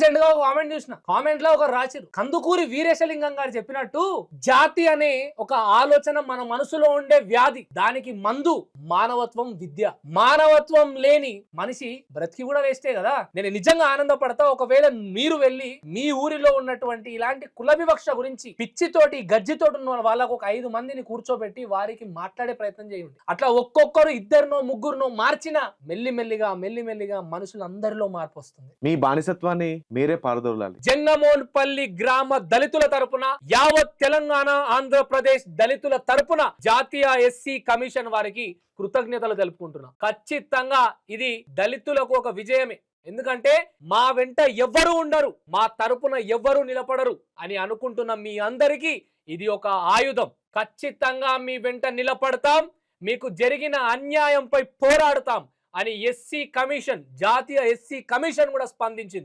Recent గా ఒక comment చూసిన, కామెంట్ లో ఒక రాసిరు, కందుకూరి వీరేశలింగం గారు చెప్పినట్టు జాతి అనే ఒక ఆలోచన మన మనసులో ఉండే వ్యాధి, దానికి మందు మానవత్వం విద్య. మానవత్వం లేని మనిషి బ్రతికి కూడా వేస్టే కదా. నేను నిజంగా ఆనందపడతా ఒకవేళ మీరు వెళ్ళి మీ ఊరిలో ఉన్నటువంటి ఇలాంటి కుల వివక్ష గురించి పిచ్చితోటి గజ్జితోటి ఉన్న వాళ్ళకు ఒక 5 మందిని కూర్చోబెట్టి వారికి మాట్లాడే ప్రయత్నం చేయండి. అట్లా ఒక్కొక్కరు ఇద్దరినో ముగ్గురునో మార్చినా మెల్లిమెల్లిగా మనుషులందరిలో మార్పు వస్తుంది. మీ బానిసత్వాన్ని మీరే పారదోలాలి. జంగమోన్పల్లి గ్రామ దళితుల తరపున, యావత్ తెలంగాణ ఆంధ్రప్రదేశ్ దళితుల తరపున జాతీయ ఎస్సీ కమిషన్ వారికి కృతజ్ఞతలు తెలుపుకుంటున్నాం. ఖచ్చితంగా ఇది దళితులకు ఒక విజయమే. ఎందుకంటే మా వెంట ఎవ్వరు ఉండరు, మా తరపున ఎవ్వరు నిలబడరు అని అనుకుంటున్న మీ అందరికీ ఇది ఒక ఆయుధం. ఖచ్చితంగా మీ వెంట నిలబడతాం, మీకు జరిగిన అన్యాయంపై పోరాడతాం అని ఎస్సీ కమిషన్, జాతీయ ఎస్సీ కమిషన్ కూడా స్పందించింది.